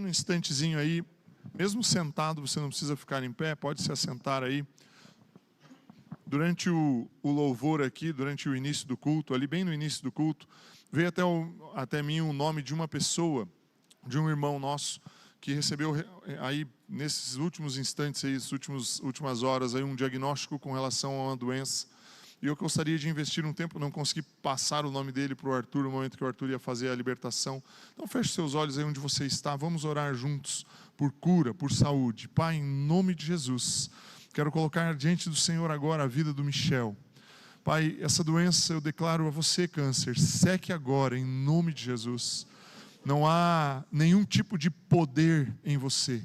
Um instantezinho aí, mesmo sentado, você não precisa ficar em pé, pode se assentar aí. Durante o louvor aqui, durante o início do culto, ali bem no início do culto, veio até mim o nome de uma pessoa, de um irmão nosso, que recebeu aí, nesses últimos instantes, aí, últimas horas, aí, um diagnóstico com relação a uma doença. E eu gostaria de investir um tempo, não consegui passar o nome dele para o Arthur, no momento que o Arthur ia fazer a libertação. Então feche seus olhos aí onde você está, vamos orar juntos por cura, por saúde. Pai, em nome de Jesus, quero colocar diante do Senhor agora a vida do Michel. Pai, essa doença eu declaro a você, câncer, seque agora em nome de Jesus. Não há nenhum tipo de poder em você.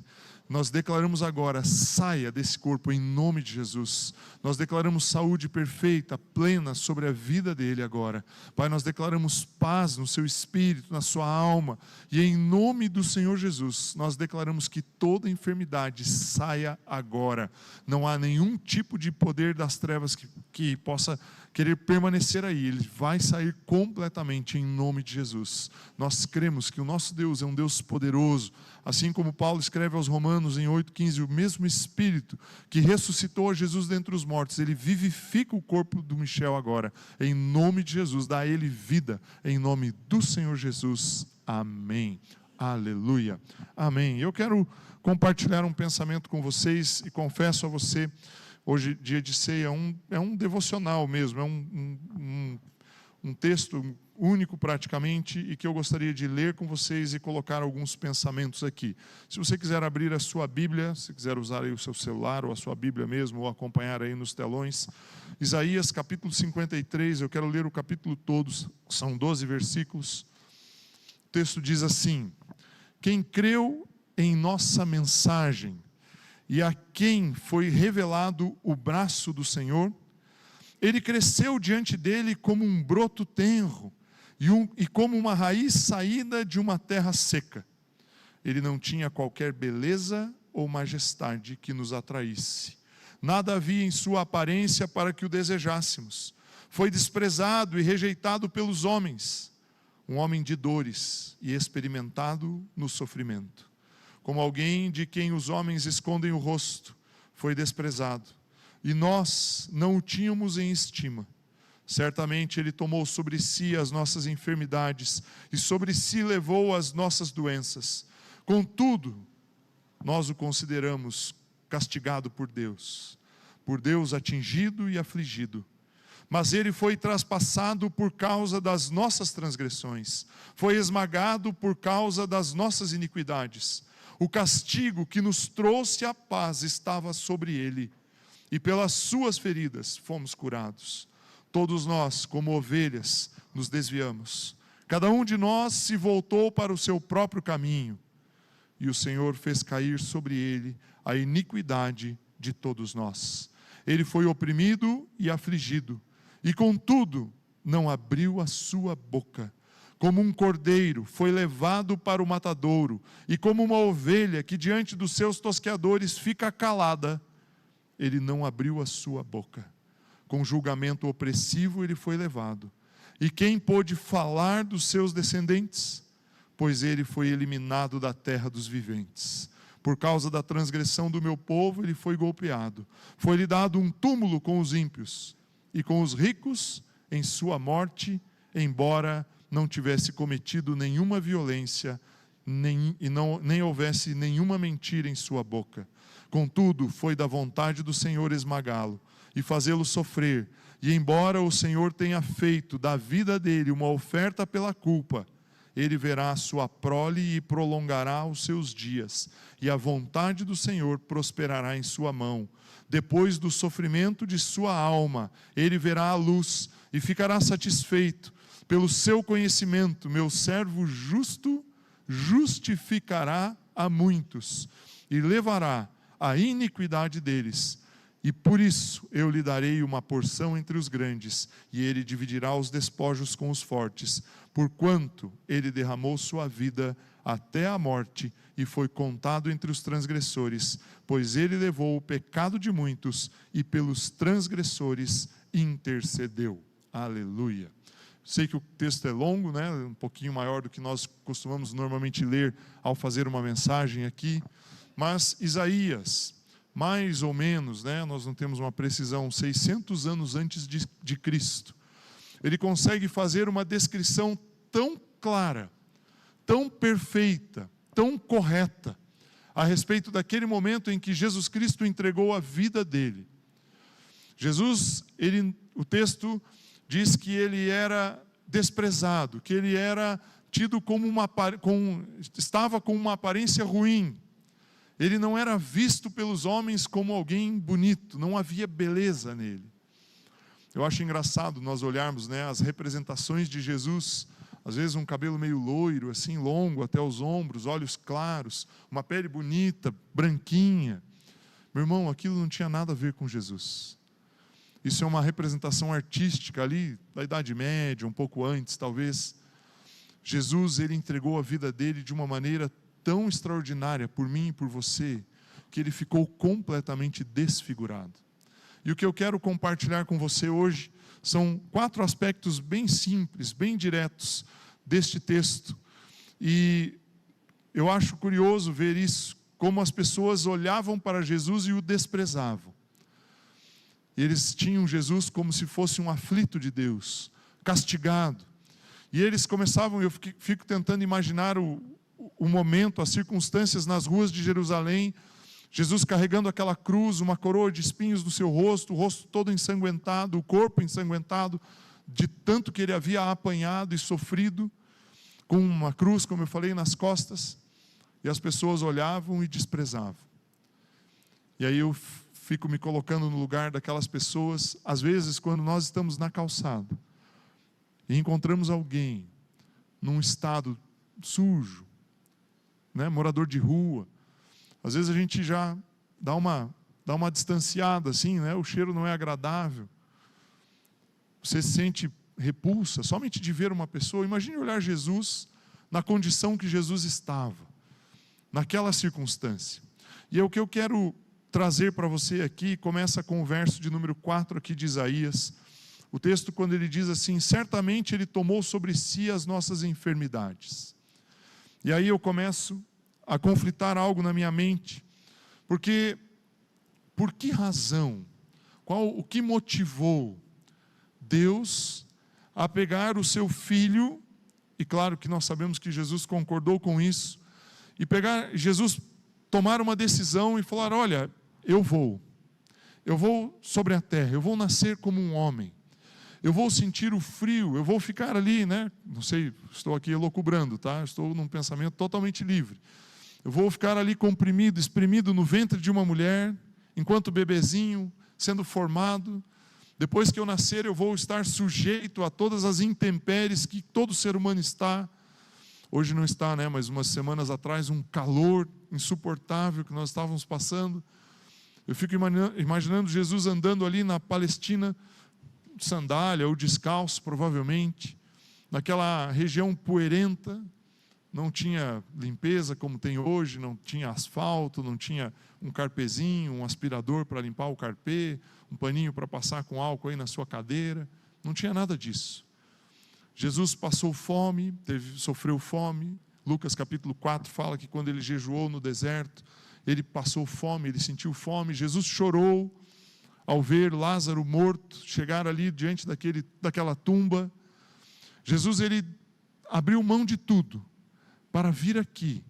Nós declaramos agora, saia desse corpo em nome de Jesus. Nós declaramos saúde perfeita, plena sobre a vida dele agora. Pai, nós declaramos paz no seu espírito, na sua alma. E em nome do Senhor Jesus, nós declaramos que toda enfermidade saia agora. Não há nenhum tipo de poder das trevas que possa querer permanecer aí. Ele vai sair completamente em nome de Jesus. Nós cremos que o nosso Deus é um Deus poderoso. Assim como Paulo escreve aos Romanos em 8,15, o mesmo Espírito que ressuscitou Jesus dentre os mortos, ele vivifica o corpo do Michel agora, em nome de Jesus, dá a ele vida, em nome do Senhor Jesus. Amém. Aleluia. Amém. Eu quero compartilhar um pensamento com vocês e confesso a você, hoje, dia de ceia, é um devocional mesmo, é um texto único praticamente, e que eu gostaria de ler com vocês e colocar alguns pensamentos aqui. Se você quiser abrir a sua Bíblia, se quiser usar aí o seu celular ou a sua Bíblia mesmo, ou acompanhar aí nos telões, Isaías capítulo 53, eu quero ler o capítulo todo, são 12 versículos. O texto diz assim: quem creu em nossa mensagem e a quem foi revelado o braço do Senhor, ele cresceu diante dele como um broto tenro e como uma raiz saída de uma terra seca. Ele não tinha qualquer beleza ou majestade que nos atraísse. Nada havia em sua aparência para que o desejássemos. Foi desprezado e rejeitado pelos homens, um homem de dores e experimentado no sofrimento. Como alguém de quem os homens escondem o rosto, foi desprezado. E nós não o tínhamos em estima. Certamente ele tomou sobre si as nossas enfermidades e sobre si levou as nossas doenças. Contudo, nós o consideramos castigado por Deus atingido e afligido. Mas ele foi traspassado por causa das nossas transgressões, foi esmagado por causa das nossas iniquidades. O castigo que nos trouxe a paz estava sobre ele, e pelas suas feridas fomos curados. Todos nós, como ovelhas, nos desviamos. Cada um de nós se voltou para o seu próprio caminho, e o Senhor fez cair sobre ele a iniquidade de todos nós. Ele foi oprimido e afligido, e contudo não abriu a sua boca. Como um cordeiro foi levado para o matadouro, e como uma ovelha que diante dos seus tosqueadores fica calada, ele não abriu a sua boca. Com julgamento opressivo ele foi levado. E quem pôde falar dos seus descendentes? Pois ele foi eliminado da terra dos viventes. Por causa da transgressão do meu povo ele foi golpeado. Foi-lhe dado um túmulo com os ímpios, e com os ricos em sua morte, embora não tivesse cometido nenhuma violência, nem houvesse nenhuma mentira em sua boca. Contudo, foi da vontade do Senhor esmagá-lo e fazê-lo sofrer. E embora o Senhor tenha feito da vida dele uma oferta pela culpa, ele verá a sua prole e prolongará os seus dias. E a vontade do Senhor prosperará em sua mão. Depois do sofrimento de sua alma, ele verá a luz e ficará satisfeito. Pelo seu conhecimento, meu servo justo justificará a muitos e levará a iniquidade deles, e por isso eu lhe darei uma porção entre os grandes, e ele dividirá os despojos com os fortes, porquanto ele derramou sua vida até a morte, e foi contado entre os transgressores, pois ele levou o pecado de muitos, e pelos transgressores intercedeu. Aleluia. Sei que o texto é longo, né? Um pouquinho maior do que nós costumamos normalmente ler ao fazer uma mensagem aqui. Mas Isaías, mais ou menos, né? Nós não temos uma precisão, 600 anos antes de Cristo, ele consegue fazer uma descrição tão clara, tão perfeita, tão correta, a respeito daquele momento em que Jesus Cristo entregou a vida dele. Jesus, o texto diz que ele era desprezado, que ele era tido como estava com uma aparência ruim. Ele não era visto pelos homens como alguém bonito, não havia beleza nele. Eu acho engraçado nós olharmos, né, as representações de Jesus, às vezes um cabelo meio loiro, assim, longo até os ombros, olhos claros, uma pele bonita, branquinha. Meu irmão, aquilo não tinha nada a ver com Jesus. Isso é uma representação artística ali, da Idade Média, um pouco antes talvez. Jesus, ele entregou a vida dele de uma maneira tão extraordinária por mim e por você, que ele ficou completamente desfigurado. E o que eu quero compartilhar com você hoje são 4 aspectos bem simples, bem diretos deste texto. E eu acho curioso ver isso, como as pessoas olhavam para Jesus e o desprezavam. Eles tinham Jesus como se fosse um aflito de Deus, castigado. E eles começavam, eu fico tentando imaginar o momento, as circunstâncias nas ruas de Jerusalém, Jesus carregando aquela cruz, uma coroa de espinhos no seu rosto, o rosto todo ensanguentado, o corpo ensanguentado, de tanto que ele havia apanhado e sofrido, com uma cruz, como eu falei, nas costas, e as pessoas olhavam e desprezavam. E aí eu fico me colocando no lugar daquelas pessoas, às vezes quando nós estamos na calçada, e encontramos alguém, num estado sujo, né, morador de rua, às vezes a gente já dá uma distanciada assim, né? O cheiro não é agradável. Você se sente repulsa somente de ver uma pessoa. Imagine olhar Jesus na condição que Jesus estava, naquela circunstância. E é o que eu quero trazer para você aqui, começa com o verso de número 4 aqui de Isaías. O texto, quando ele diz assim: certamente ele tomou sobre si as nossas enfermidades. E aí eu começo a conflitar algo na minha mente, porque por que razão, o que motivou Deus a pegar o seu filho, e claro que nós sabemos que Jesus concordou com isso, e Jesus tomar uma decisão e falar: olha, eu vou sobre a terra, eu vou nascer como um homem, eu vou sentir o frio, eu vou ficar ali, né? Não sei, estou aqui elucubrando, tá? Estou num pensamento totalmente livre. Eu vou ficar ali comprimido, espremido no ventre de uma mulher, enquanto bebezinho, sendo formado. Depois que eu nascer, eu vou estar sujeito a todas as intempéries que todo ser humano está. Hoje não está, né? Mas umas semanas atrás, um calor insuportável que nós estávamos passando. Eu fico imaginando Jesus andando ali na Palestina, sandália ou descalço, provavelmente, naquela região poeirenta. Não tinha limpeza como tem hoje, não tinha asfalto, não tinha um carpezinho, um aspirador para limpar o carpê, um paninho para passar com álcool aí na sua cadeira. Não tinha nada disso. Jesus passou fome, sofreu fome. Lucas capítulo 4 fala que quando ele jejuou no deserto, ele passou fome, ele sentiu fome. Jesus chorou ao ver Lázaro morto, chegar ali diante daquela tumba. Jesus, ele abriu mão de tudo para vir aqui,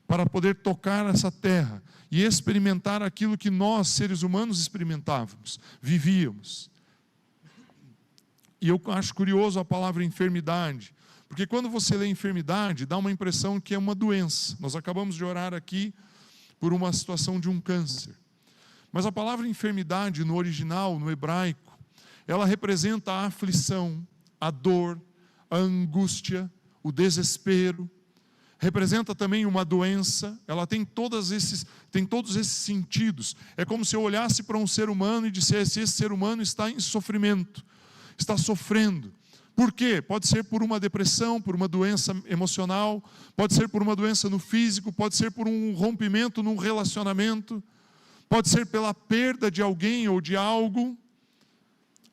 para poder tocar essa terra e experimentar aquilo que nós, seres humanos, experimentávamos, vivíamos. E eu acho curioso a palavra enfermidade, porque quando você lê enfermidade, dá uma impressão que é uma doença. Nós acabamos de orar aqui por uma situação de um câncer. Mas a palavra enfermidade, no original, no hebraico, ela representa a aflição, a dor, a angústia, o desespero. Representa também uma doença, ela tem todos esses sentidos. É como se eu olhasse para um ser humano e dissesse: esse ser humano está em sofrimento, está sofrendo. Por quê? Pode ser por uma depressão, por uma doença emocional, pode ser por uma doença no físico, pode ser por um rompimento num relacionamento, pode ser pela perda de alguém ou de algo.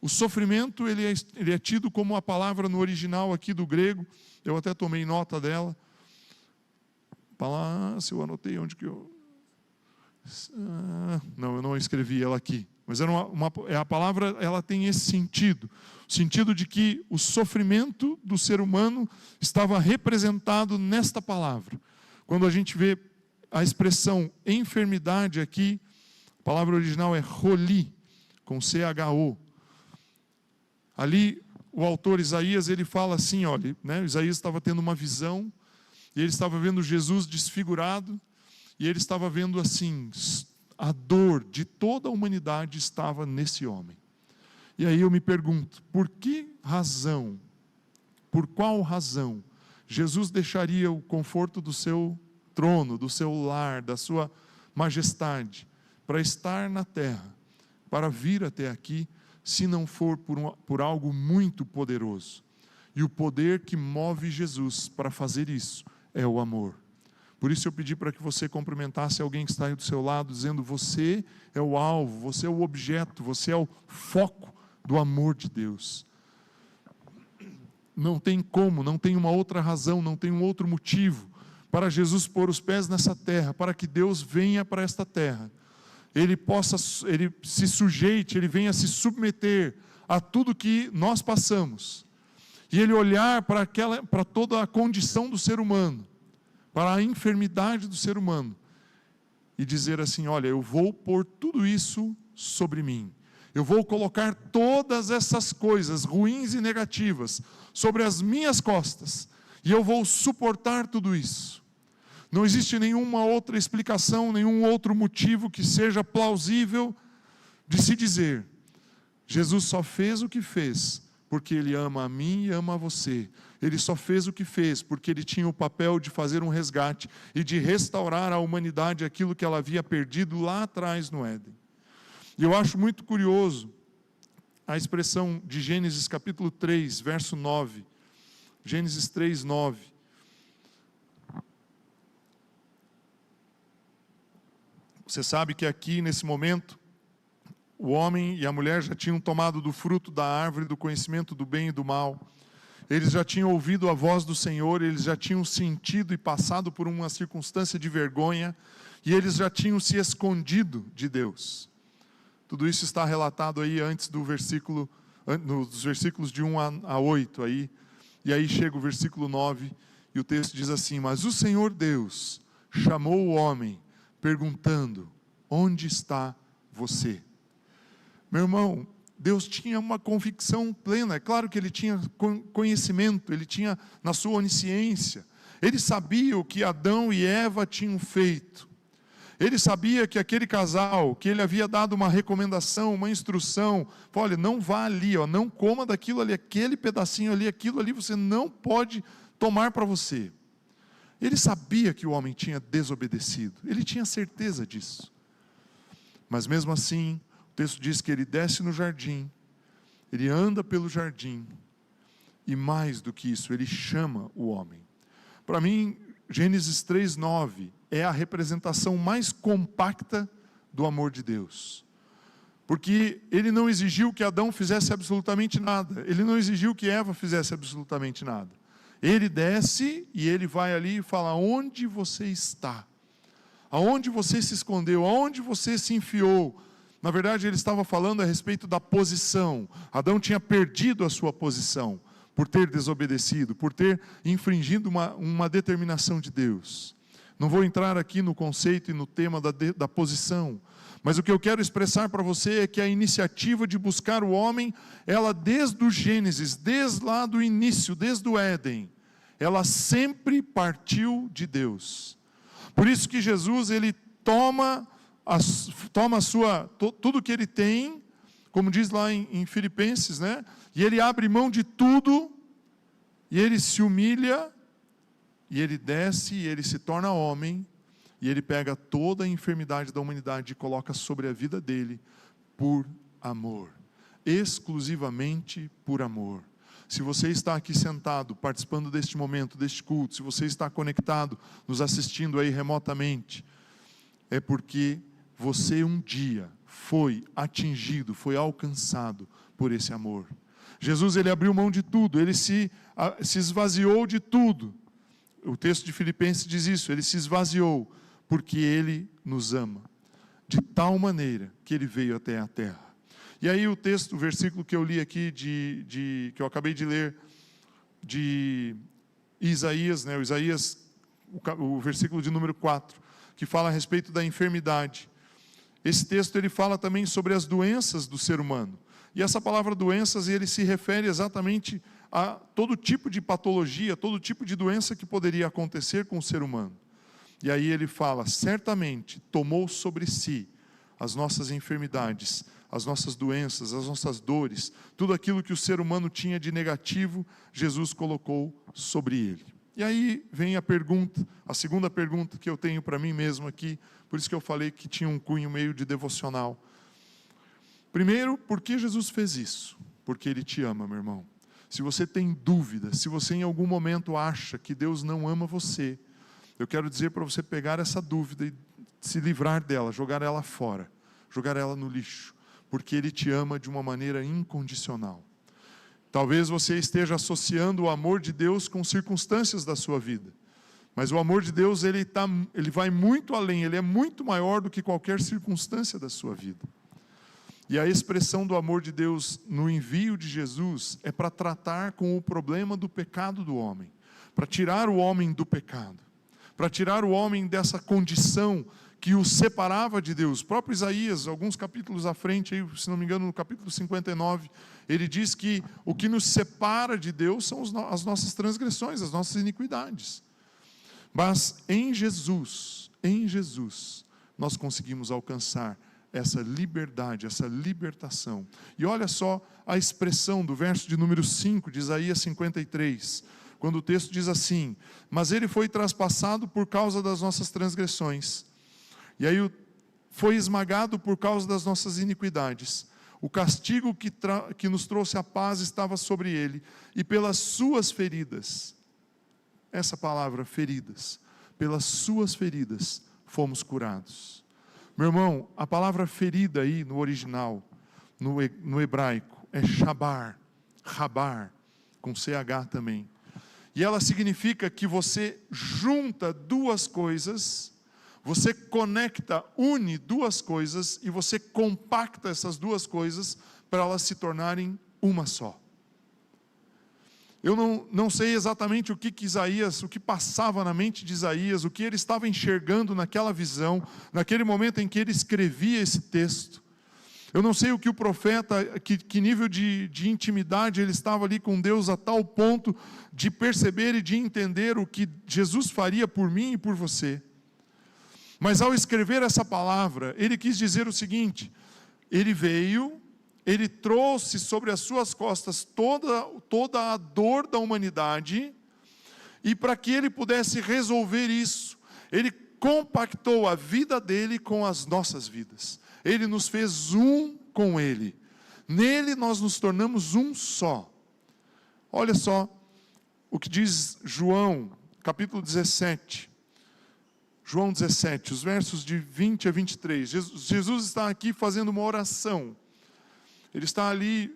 O sofrimento, ele é tido como a palavra no original aqui do grego, eu até tomei nota dela. Se eu anotei onde que eu... Não, eu não escrevi ela aqui. Mas a palavra, ela tem esse sentido. O sentido de que o sofrimento do ser humano estava representado nesta palavra. Quando a gente vê a expressão enfermidade aqui, a palavra original é roli, com C-H-O. Ali, o autor Isaías, ele fala assim, olha, né, Isaías estava tendo uma visão, e ele estava vendo Jesus desfigurado, e ele estava vendo assim, a dor de toda a humanidade estava nesse homem. E aí eu me pergunto, por qual razão, Jesus deixaria o conforto do seu trono, do seu lar, da sua majestade, para estar na terra, para vir até aqui, se não for por algo muito poderoso? E o poder que move Jesus para fazer isso é o amor. Por isso eu pedi para que você cumprimentasse alguém que está aí do seu lado, dizendo: você é o alvo, você é o objeto, você é o foco do amor de Deus. Não tem como, não tem uma outra razão, não tem um outro motivo para Jesus pôr os pés nessa terra, para que Deus venha para esta terra. Ele se sujeite, ele venha se submeter a tudo que nós passamos. E ele olhar para toda a condição do ser humano, para a enfermidade do ser humano, e dizer assim: olha, eu vou pôr tudo isso sobre mim. Eu vou colocar todas essas coisas ruins e negativas sobre as minhas costas, e eu vou suportar tudo isso. Não existe nenhuma outra explicação, nenhum outro motivo que seja plausível de se dizer. Jesus só fez o que fez porque Ele ama a mim e ama a você. Ele só fez o que fez porque Ele tinha o papel de fazer um resgate e de restaurar à humanidade aquilo que ela havia perdido lá atrás no Éden. E eu acho muito curioso a expressão de Gênesis capítulo 3, verso 9. Gênesis 3, 9. Você sabe que aqui, nesse momento, o homem e a mulher já tinham tomado do fruto da árvore do conhecimento do bem e do mal. Eles já tinham ouvido a voz do Senhor, eles já tinham sentido e passado por uma circunstância de vergonha, e eles já tinham se escondido de Deus. Tudo isso está relatado aí antes do versículo, nos versículos de 1 a 8 aí. E aí chega o versículo 9, e o texto diz assim: mas o Senhor Deus chamou o homem, perguntando: onde está você? Meu irmão, Deus tinha uma convicção plena. É claro que Ele tinha conhecimento, Ele tinha na sua onisciência. Ele sabia o que Adão e Eva tinham feito. Ele sabia que aquele casal, que Ele havia dado uma recomendação, uma instrução: olha, não vá ali, não coma daquilo ali, aquele pedacinho ali, aquilo ali você não pode tomar para você. Ele sabia que o homem tinha desobedecido, ele tinha certeza disso. Mas mesmo assim, o texto diz que ele desce no jardim, ele anda pelo jardim, e mais do que isso, ele chama o homem. Para mim, Gênesis 3:9 é a representação mais compacta do amor de Deus. Porque Ele não exigiu que Adão fizesse absolutamente nada, Ele não exigiu que Eva fizesse absolutamente nada. Ele desce e Ele vai ali e fala: onde você está? Aonde você se escondeu? Aonde você se enfiou? Na verdade, Ele estava falando a respeito da posição. Adão tinha perdido a sua posição por ter desobedecido, por ter infringido uma determinação de Deus. Não vou entrar aqui no conceito e no tema da posição, mas o que eu quero expressar para você é que a iniciativa de buscar o homem, ela desde o Gênesis, desde lá do início, desde o Éden, ela sempre partiu de Deus. Por isso que Jesus, Ele toma tudo que Ele tem, como diz lá em Filipenses, né? E Ele abre mão de tudo, e Ele se humilha, e Ele desce, e Ele se torna homem, e Ele pega toda a enfermidade da humanidade e coloca sobre a vida dele, por amor, exclusivamente por amor. Se você está aqui sentado, participando deste momento, deste culto, se você está conectado, nos assistindo aí remotamente, é porque você um dia foi atingido, foi alcançado por esse amor. Jesus, ele abriu mão de tudo, ele se esvaziou de tudo. O texto de Filipenses diz isso, ele se esvaziou, porque ele nos ama, de tal maneira que ele veio até a terra. E aí o texto, o versículo que eu li aqui, que eu acabei de ler, de Isaías, né, o versículo de número 4, que fala a respeito da enfermidade. Esse texto ele fala também sobre as doenças do ser humano. E essa palavra doenças, ele se refere exatamente a todo tipo de patologia, todo tipo de doença que poderia acontecer com o ser humano. E aí ele fala, certamente tomou sobre si as nossas enfermidades, as nossas doenças, as nossas dores, tudo aquilo que o ser humano tinha de negativo, Jesus colocou sobre ele. E aí vem a pergunta, a segunda pergunta que eu tenho para mim mesmo aqui, por isso que eu falei que tinha um cunho meio de devocional. Primeiro, por que Jesus fez isso? Porque Ele te ama, meu irmão. Se você tem dúvida, se você em algum momento acha que Deus não ama você, eu quero dizer para você pegar essa dúvida e se livrar dela, jogar ela fora, jogar ela no lixo, porque Ele te ama de uma maneira incondicional. Talvez você esteja associando o amor de Deus com circunstâncias da sua vida, mas o amor de Deus ele vai muito além, ele é muito maior do que qualquer circunstância da sua vida. E a expressão do amor de Deus no envio de Jesus é para tratar com o problema do pecado do homem, para tirar o homem do pecado, para tirar o homem dessa condição que o separava de Deus. O próprio Isaías, alguns capítulos à frente, aí, se não me engano, no capítulo 59, ele diz que o que nos separa de Deus são as nossas transgressões, as nossas iniquidades. Mas em Jesus, nós conseguimos alcançar essa liberdade, essa libertação. E olha só a expressão do verso de número 5 de Isaías 53, quando o texto diz assim, mas ele foi traspassado por causa das nossas transgressões, e aí foi esmagado por causa das nossas iniquidades. O castigo que nos trouxe a paz estava sobre ele, e pelas suas feridas, essa palavra feridas, pelas suas feridas fomos curados. Meu irmão, a palavra ferida aí no original, no hebraico, é shabar, rabar, com CH também. E ela significa que você junta duas coisas, você conecta, une duas coisas, e você compacta essas duas coisas para elas se tornarem uma só. Eu não sei exatamente o que Isaías, o que passava na mente de Isaías, o que ele estava enxergando naquela visão, naquele momento em que ele escrevia esse texto. Eu não sei o que o profeta, que nível de intimidade ele estava ali com Deus a tal ponto de perceber e de entender o que Jesus faria por mim e por você. Mas ao escrever essa palavra, ele quis dizer o seguinte, ele veio, ele trouxe sobre as suas costas toda a dor da humanidade, e para que ele pudesse resolver isso, ele compactou a vida dele com as nossas vidas. Ele nos fez um com ele. Nele nós nos tornamos um só. Olha só o que diz João, capítulo 17. João 17, os versos de 20 a 23. Jesus está aqui fazendo uma oração. Ele está ali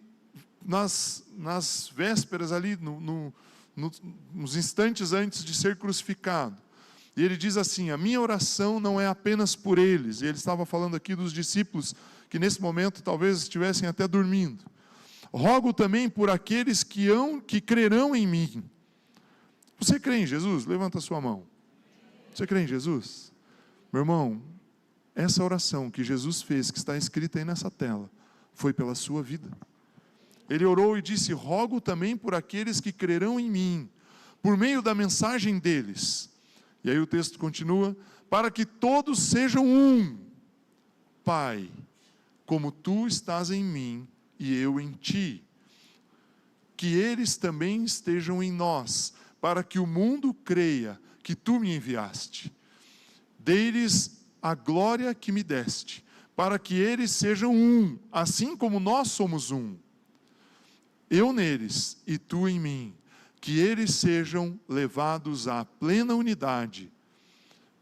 nas vésperas, ali nos instantes antes de ser crucificado. E ele diz assim, a minha oração não é apenas por eles. E ele estava falando aqui dos discípulos, que nesse momento talvez estivessem até dormindo. Rogo também por aqueles que crerão em mim. Você crê em Jesus? Levanta a sua mão. Você crê em Jesus? Meu irmão, essa oração que Jesus fez, que está escrita aí nessa tela, foi pela sua vida. Ele orou e disse, rogo também por aqueles que crerão em mim, por meio da mensagem deles. E aí o texto continua, para que todos sejam um, Pai, como tu estás em mim e eu em ti, que eles também estejam em nós, para que o mundo creia que tu me enviaste. Dei-lhes a glória que me deste, para que eles sejam um, assim como nós somos um. Eu neles e tu em mim, que eles sejam levados à plena unidade,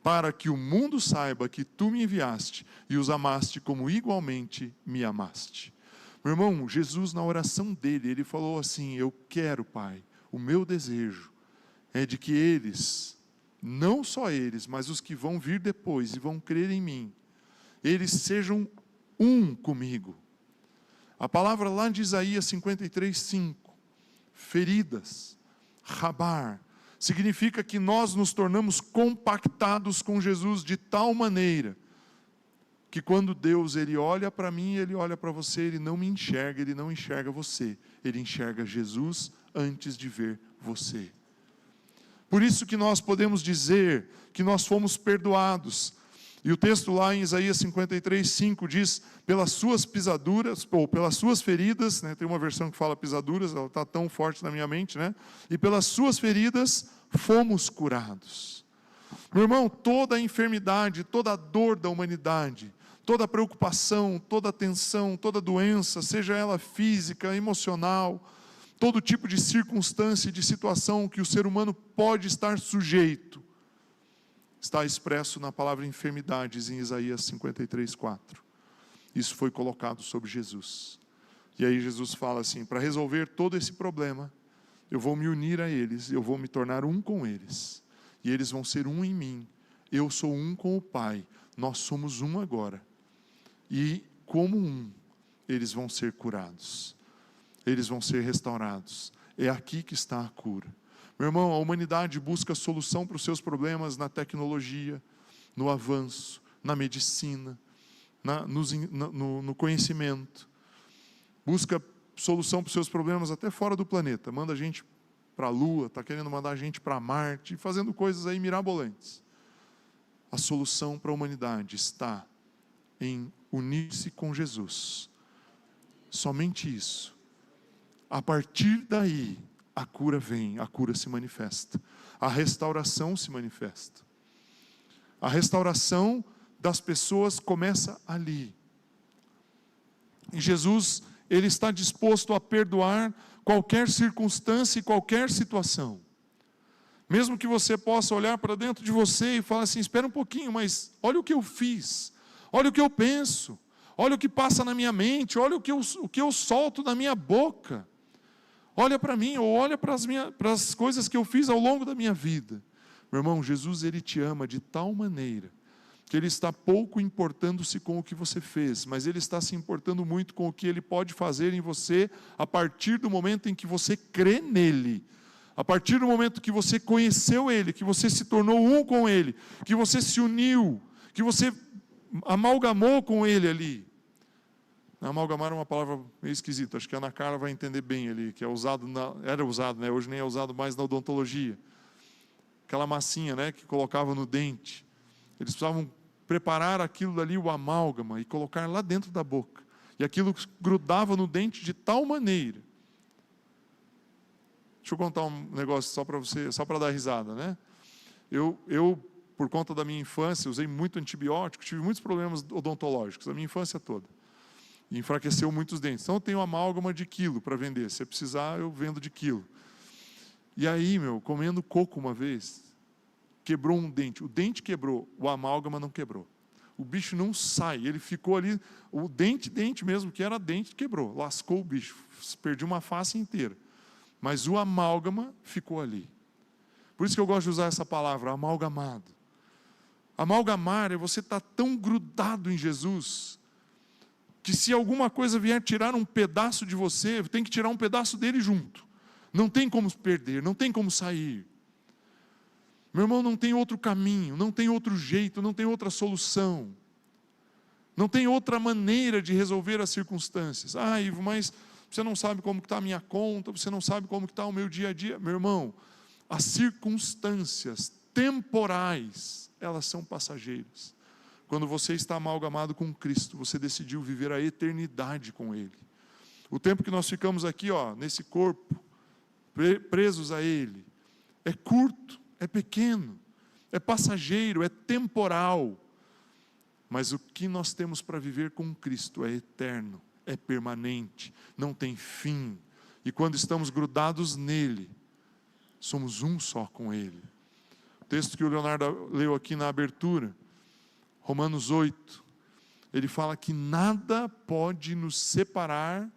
para que o mundo saiba que tu me enviaste e os amaste como igualmente me amaste. Meu irmão, Jesus, na oração dele, ele falou assim: eu quero, Pai, o meu desejo é de que eles, não só eles, mas os que vão vir depois e vão crer em mim, eles sejam um comigo. A palavra lá de Isaías 53:5, feridas, rabar, significa que nós nos tornamos compactados com Jesus de tal maneira que quando Deus ele olha para mim, ele olha para você, ele não me enxerga, ele não enxerga você, ele enxerga Jesus antes de ver você. Por isso que nós podemos dizer que nós fomos perdoados. E o texto lá em Isaías 53:5 diz: pelas suas pisaduras, ou pelas suas feridas, né? Tem uma versão que fala pisaduras, ela está tão forte na minha mente, né? E pelas suas feridas fomos curados. Meu irmão, toda a enfermidade, toda a dor da humanidade, toda a preocupação, toda a tensão, toda a doença, seja ela física, emocional, todo tipo de circunstância e de situação que o ser humano pode estar sujeito, está expresso na palavra enfermidades em Isaías 53:4. Isso foi colocado sobre Jesus. E aí Jesus fala assim: para resolver todo esse problema, eu vou me unir a eles, eu vou me tornar um com eles, e eles vão ser um em mim. Eu sou um com o Pai, nós somos um agora. E como um, eles vão ser curados, eles vão ser restaurados. É aqui que está a cura. Meu irmão, a humanidade busca solução para os seus problemas na tecnologia, no avanço, na medicina, no conhecimento. Busca solução para os seus problemas até fora do planeta. Manda gente para a Lua, está querendo mandar gente para Marte, fazendo coisas aí mirabolantes. A solução para a humanidade está em unir-se com Jesus. Somente isso. A partir daí, a cura vem, a cura se manifesta. A restauração se manifesta. A restauração das pessoas começa ali. E Jesus, ele está disposto a perdoar qualquer circunstância e qualquer situação. Mesmo que você possa olhar para dentro de você e falar assim: espera um pouquinho, mas olha o que eu fiz, olha o que eu penso, olha o que passa na minha mente, olha o que eu solto da minha boca. Olha para mim, ou olha para as coisas que eu fiz ao longo da minha vida. Meu irmão, Jesus, ele te ama de tal maneira que ele está pouco importando-se com o que você fez, mas ele está se importando muito com o que ele pode fazer em você a partir do momento em que você crê nele. A partir do momento que você conheceu ele, que você se tornou um com ele, que você se uniu, que você amalgamou com ele ali. Amalgamar é uma palavra meio esquisita, acho que a Ana Carla vai entender bem ali, que é usado, era usado, né? Hoje nem é usado mais na odontologia. Aquela massinha, né, que colocava no dente. Eles precisavam preparar aquilo dali, o amálgama, e colocar lá dentro da boca. E aquilo grudava no dente de tal maneira. Deixa eu contar um negócio só para você, só para dar risada, né? Eu, por conta da minha infância, usei muito antibiótico, tive muitos problemas odontológicos, a minha infância toda. E enfraqueceu muitos dentes. Então eu tenho amálgama de quilo para vender. Se precisar, eu vendo de quilo. E aí, comendo coco uma vez, quebrou um dente. O dente quebrou, o amálgama não quebrou. O bicho não sai, ele ficou ali, o dente mesmo, que era dente, quebrou. Lascou o bicho, perdi uma face inteira. Mas o amálgama ficou ali. Por isso que eu gosto de usar essa palavra, amalgamado. Amalgamar é você estar tão grudado em Jesus, que se alguma coisa vier tirar um pedaço de você, tem que tirar um pedaço dele junto. Não tem como perder, não tem como sair. Meu irmão, não tem outro caminho, não tem outro jeito, não tem outra solução. Não tem outra maneira de resolver as circunstâncias. Ah, Ivo, mas você não sabe como está a minha conta, você não sabe como está o meu dia a dia. Meu irmão, as circunstâncias temporais, elas são passageiras. Quando você está amalgamado com Cristo, você decidiu viver a eternidade com Ele. O tempo que nós ficamos aqui, nesse corpo, presos a Ele, é curto, é pequeno, é passageiro, é temporal. Mas o que nós temos para viver com Cristo é eterno, é permanente, não tem fim. E quando estamos grudados nele, somos um só com Ele. O texto que o Leonardo leu aqui na abertura, Romanos 8, ele fala que nada pode nos separar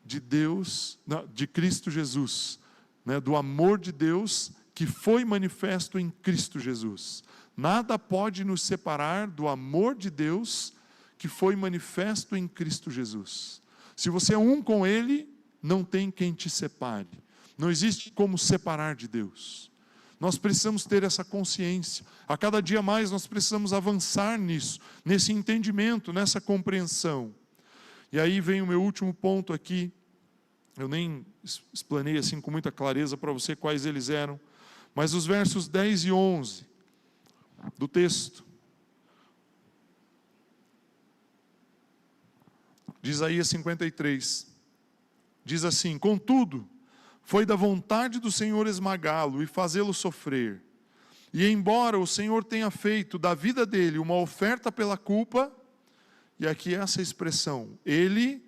de Deus, de Cristo Jesus, né, do amor de Deus que foi manifesto em Cristo Jesus. Nada pode nos separar do amor de Deus que foi manifesto em Cristo Jesus. Se você é um com Ele, não tem quem te separe. Não existe como separar de Deus. Nós precisamos ter essa consciência. A cada dia mais nós precisamos avançar nisso, nesse entendimento, nessa compreensão. E aí vem o meu último ponto aqui. Eu nem explanei assim com muita clareza para você quais eles eram. Mas os versos 10 e 11 do texto. De Isaías 53. Diz assim: contudo, foi da vontade do Senhor esmagá-lo e fazê-lo sofrer. E embora o Senhor tenha feito da vida dele uma oferta pela culpa, e aqui essa expressão, ele,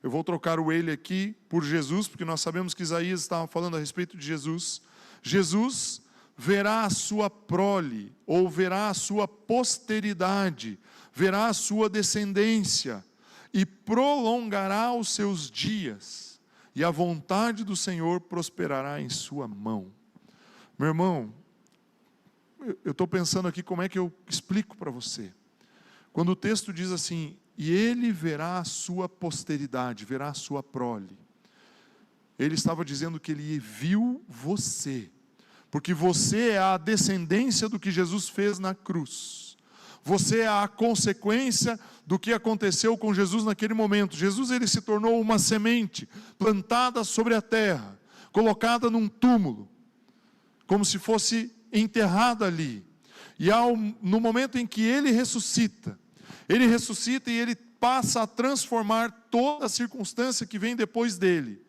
eu vou trocar o ele aqui por Jesus, porque nós sabemos que Isaías estava falando a respeito de Jesus. Jesus verá a sua prole, ou verá a sua posteridade, verá a sua descendência, e prolongará os seus dias, e a vontade do Senhor prosperará em sua mão. Meu irmão, eu estou pensando aqui como é que eu explico para você. Quando o texto diz assim, e ele verá a sua posteridade, verá a sua prole, ele estava dizendo que ele viu você, porque você é a descendência do que Jesus fez na cruz. Você é a consequência do que aconteceu com Jesus naquele momento. Jesus, ele se tornou uma semente plantada sobre a terra, colocada num túmulo, como se fosse enterrado ali. E no momento em que ele ressuscita e ele passa a transformar toda a circunstância que vem depois dele.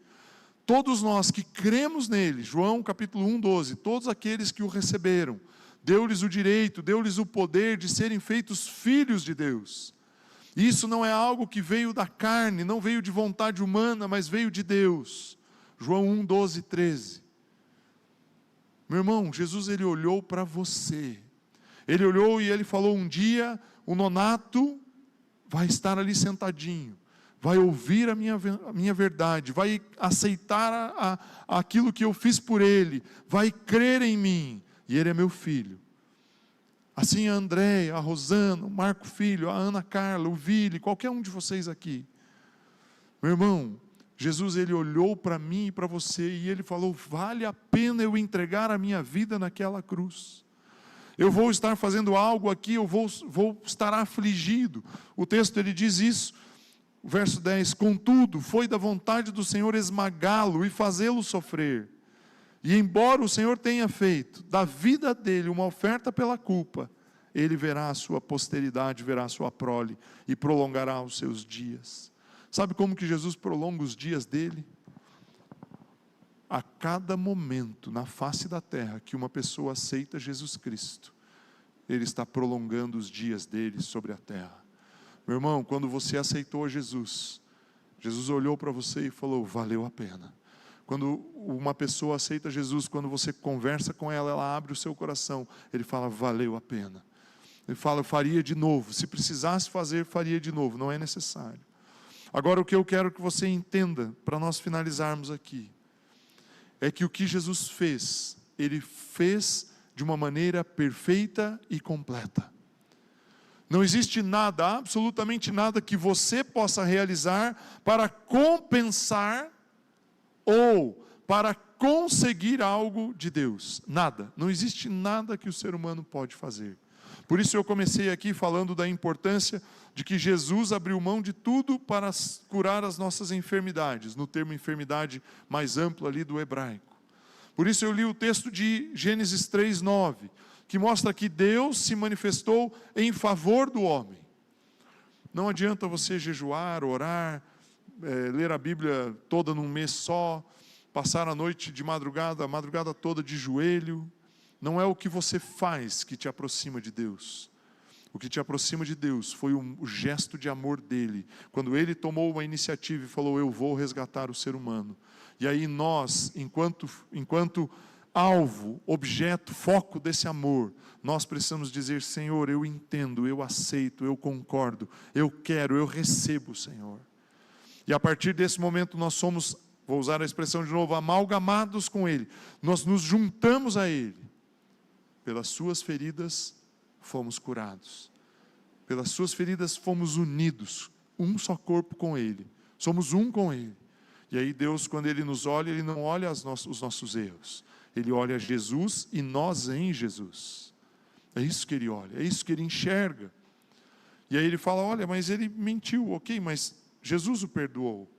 Todos nós que cremos nele, João capítulo 1, 12, todos aqueles que o receberam, deu-lhes o direito, deu-lhes o poder de serem feitos filhos de Deus. Isso não é algo que veio da carne, não veio de vontade humana, mas veio de Deus. João 1, 12, 13. Meu irmão, Jesus, ele olhou para você. Ele olhou e ele falou, um dia o nonato vai estar ali sentadinho, vai ouvir a minha verdade, vai aceitar aquilo que eu fiz por ele, vai crer em mim, e ele é meu filho. Assim a Andréia, a Rosana, o Marco Filho, a Ana Carla, o Vili, qualquer um de vocês aqui. Meu irmão, Jesus, ele olhou para mim e para você, e ele falou, vale a pena eu entregar a minha vida naquela cruz. Eu vou estar fazendo algo aqui, eu vou estar afligido. O texto, ele diz isso, verso 10, contudo, foi da vontade do Senhor esmagá-lo e fazê-lo sofrer. E embora o Senhor tenha feito da vida dele uma oferta pela culpa, ele verá a sua posteridade, verá a sua prole e prolongará os seus dias. Sabe como que Jesus prolonga os dias dele? A cada momento na face da terra que uma pessoa aceita Jesus Cristo, ele está prolongando os dias dele sobre a terra. Meu irmão, quando você aceitou Jesus, Jesus olhou para você e falou, valeu a pena. Quando uma pessoa aceita Jesus, quando você conversa com ela, ela abre o seu coração, ele fala, valeu a pena. Ele fala, eu faria de novo, se precisasse fazer, faria de novo, não é necessário. Agora o que eu quero que você entenda, para nós finalizarmos aqui, é que o que Jesus fez, ele fez de uma maneira perfeita e completa. Não existe nada, absolutamente nada que você possa realizar para compensar ou para conseguir algo de Deus. Nada, não existe nada que o ser humano pode fazer. Por isso eu comecei aqui falando da importância de que Jesus abriu mão de tudo para curar as nossas enfermidades, no termo enfermidade mais amplo ali do hebraico. Por isso eu li o texto de Gênesis 3:9, que mostra que Deus se manifestou em favor do homem. Não adianta você jejuar, orar, ler a Bíblia toda num mês só, passar a noite de madrugada, a madrugada toda de joelho. Não é o que você faz que te aproxima de Deus. O que te aproxima de Deus foi o gesto de amor dele, quando ele tomou uma iniciativa e falou, eu vou resgatar o ser humano. E aí nós, enquanto alvo, objeto, foco desse amor, nós precisamos dizer: Senhor, eu entendo, eu aceito, eu concordo, eu quero, eu recebo, Senhor. E a partir desse momento nós somos, vou usar a expressão de novo, amalgamados com Ele. Nós nos juntamos a Ele. Pelas suas feridas fomos curados. Pelas suas feridas fomos unidos, um só corpo com Ele. Somos um com Ele. E aí Deus, quando Ele nos olha, Ele não olha os nossos erros. Ele olha Jesus e nós em Jesus. É isso que Ele olha, é isso que Ele enxerga. E aí Ele fala: olha, mas ele mentiu, ok, mas Jesus o perdoou.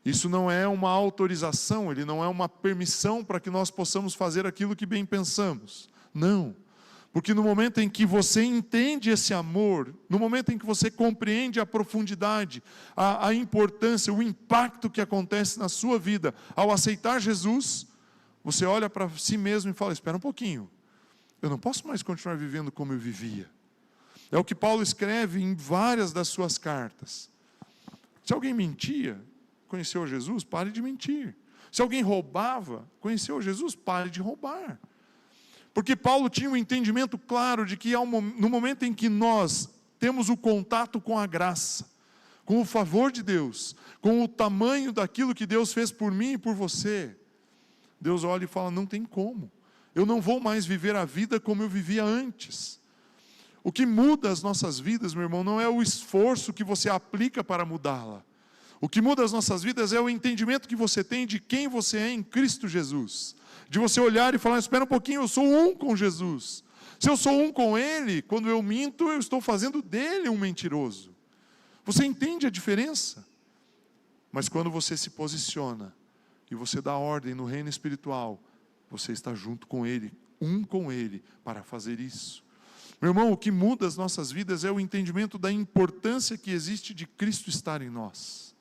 Isso não é uma autorização, ele não é uma permissão para que nós possamos fazer aquilo que bem pensamos. Não. Porque no momento em que você entende esse amor, no momento em que você compreende a profundidade, a importância, o impacto que acontece na sua vida ao aceitar Jesus, você olha para si mesmo e fala: espera um pouquinho, eu não posso mais continuar vivendo como eu vivia. É o que Paulo escreve em várias das suas cartas. Se alguém mentia, conheceu Jesus, pare de mentir. Se alguém roubava, conheceu Jesus, pare de roubar. Porque Paulo tinha um entendimento claro de que no momento em que nós temos o contato com a graça, com o favor de Deus, com o tamanho daquilo que Deus fez por mim e por você, Deus olha e fala: não tem como, eu não vou mais viver a vida como eu vivia antes. O que muda as nossas vidas, meu irmão, não é o esforço que você aplica para mudá-la. O que muda as nossas vidas é o entendimento que você tem de quem você é em Cristo Jesus. De você olhar e falar: espera um pouquinho, eu sou um com Jesus. Se eu sou um com Ele, quando eu minto, eu estou fazendo dele um mentiroso. Você entende a diferença? Mas quando você se posiciona e você dá ordem no reino espiritual, você está junto com Ele, um com Ele, para fazer isso. Meu irmão, o que muda as nossas vidas é o entendimento da importância que existe de Cristo estar em nós.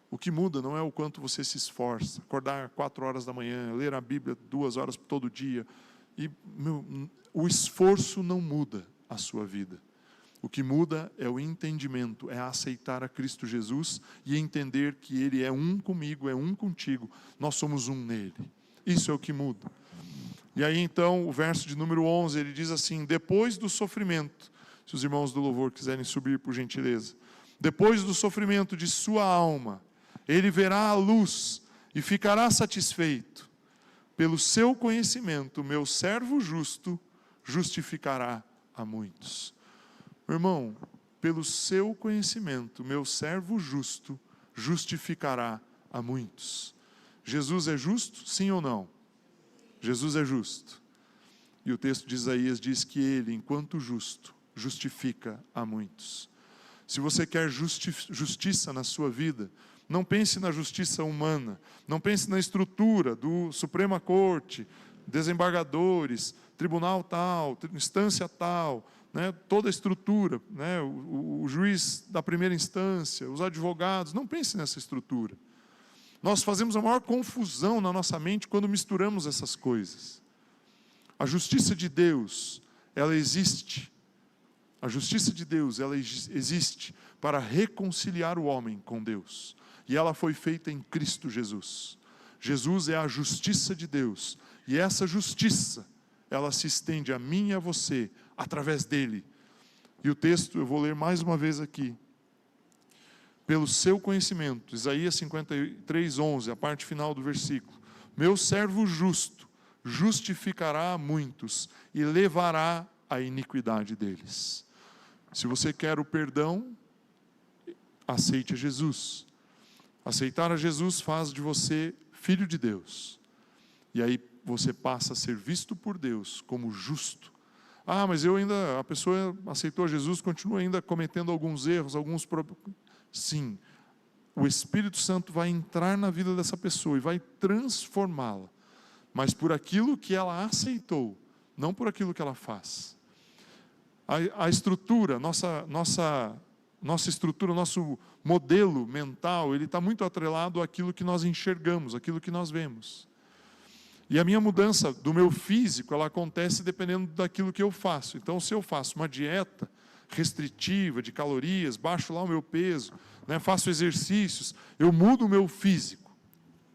O que muda não é o quanto você se esforça, acordar 4 horas da manhã, ler a Bíblia 2 horas todo dia. O esforço não muda a sua vida. O que muda é o entendimento, é aceitar a Cristo Jesus e entender que Ele é um comigo, é um contigo, nós somos um nele. Isso é o que muda. E aí então, o verso de número 11, ele diz assim: depois do sofrimento, se os irmãos do louvor quiserem subir por gentileza, depois do sofrimento de sua alma, ele verá a luz e ficará satisfeito. Pelo seu conhecimento, meu servo justo justificará a muitos. Meu irmão, pelo seu conhecimento, meu servo justo justificará a muitos. Jesus é justo, sim ou não? Jesus é justo. E o texto de Isaías diz que Ele, enquanto justo, justifica a muitos. Se você quer justiça na sua vida, não pense na justiça humana, não pense na estrutura do Suprema Corte, desembargadores, tribunal tal, instância tal, né, toda a estrutura, né, o juiz da primeira instância, os advogados, não pense nessa estrutura. Nós fazemos a maior confusão na nossa mente quando misturamos essas coisas. A justiça de Deus, ela existe. A justiça de Deus, ela existe para reconciliar o homem com Deus. E ela foi feita em Cristo Jesus. Jesus é a justiça de Deus. E essa justiça, ela se estende a mim e a você, através dele. E o texto, eu vou ler mais uma vez aqui. Pelo seu conhecimento, Isaías 53, 11, a parte final do versículo. Meu servo justo justificará a muitos e levará a iniquidade deles. Se você quer o perdão, aceite a Jesus. Aceitar a Jesus faz de você filho de Deus. E aí você passa a ser visto por Deus como justo. Ah, mas a pessoa aceitou Jesus, continua ainda cometendo alguns erros, alguns problemas. Sim, o Espírito Santo vai entrar na vida dessa pessoa e vai transformá-la, mas por aquilo que ela aceitou, não por aquilo que ela faz. A estrutura, nossa estrutura, nosso modelo mental, ele está muito atrelado àquilo que nós enxergamos, àquilo que nós vemos. E a minha mudança do meu físico, ela acontece dependendo daquilo que eu faço. Então, se eu faço uma dieta restritiva, de calorias, baixo lá o meu peso, né, faço exercícios, eu mudo o meu físico.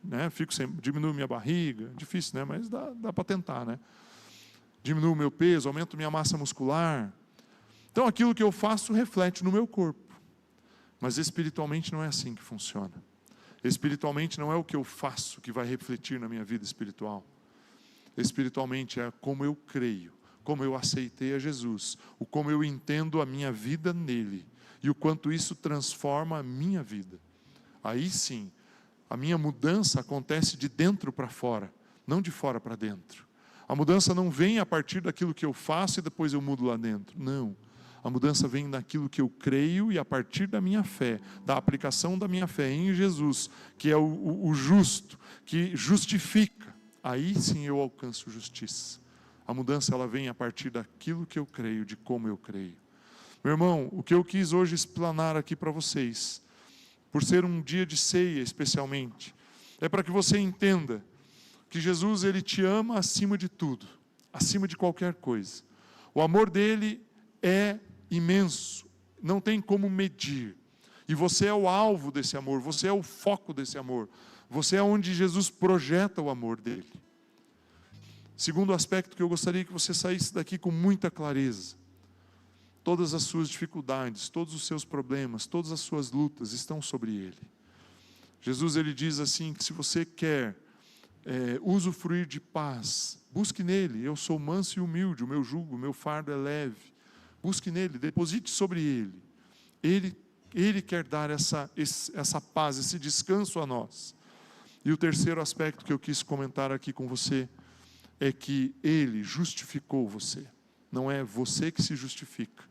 né? Diminuo minha barriga, difícil, né? Mas dá para tentar, né? Diminuo o meu peso, aumento minha massa muscular. Então aquilo que eu faço reflete no meu corpo. Mas espiritualmente não é assim que funciona. Espiritualmente não é o que eu faço que vai refletir na minha vida espiritual. Espiritualmente é como eu creio, como eu aceitei a Jesus, o como eu entendo a minha vida nele e o quanto isso transforma a minha vida. Aí sim, a minha mudança acontece de dentro para fora, não de fora para dentro. A mudança não vem a partir daquilo que eu faço e depois eu mudo lá dentro. Não. A mudança vem daquilo que eu creio e a partir da minha fé, da aplicação da minha fé em Jesus, que é o justo, que justifica. Aí sim eu alcanço justiça. A mudança ela vem a partir daquilo que eu creio, de como eu creio. Meu irmão, o que eu quis hoje explanar aqui para vocês, por ser um dia de ceia especialmente, é para que você entenda que Jesus ele te ama acima de tudo, acima de qualquer coisa. O amor dele é imenso, não tem como medir. E você é o alvo desse amor, você é o foco desse amor. Você é onde Jesus projeta o amor dele. Segundo aspecto que eu gostaria que você saísse daqui com muita clareza. Todas as suas dificuldades, todos os seus problemas, todas as suas lutas estão sobre ele. Jesus ele diz assim, que se você quer usufruir de paz, busque nele. Eu sou manso e humilde, o meu jugo, o meu fardo é leve. Busque nele, deposite sobre ele. Ele quer dar essa paz, esse descanso a nós. E o terceiro aspecto que eu quis comentar aqui com você é que ele justificou você. Não é você que se justifica.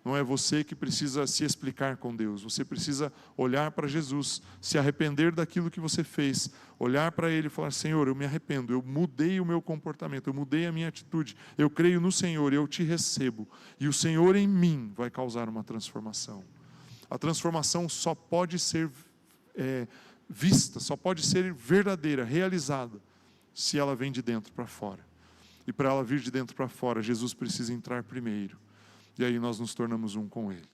Não é você que precisa se explicar com Deus. Você precisa olhar para Jesus, se arrepender daquilo que você fez, olhar para Ele e falar: Senhor, eu me arrependo, eu mudei o meu comportamento, eu mudei a minha atitude, eu creio no Senhor, eu te recebo, e o Senhor em mim vai causar uma transformação. A transformação só pode ser vista, só pode ser verdadeira, realizada, se ela vem de dentro para fora. E para ela vir de dentro para fora, Jesus precisa entrar primeiro. E aí nós nos tornamos um com Ele.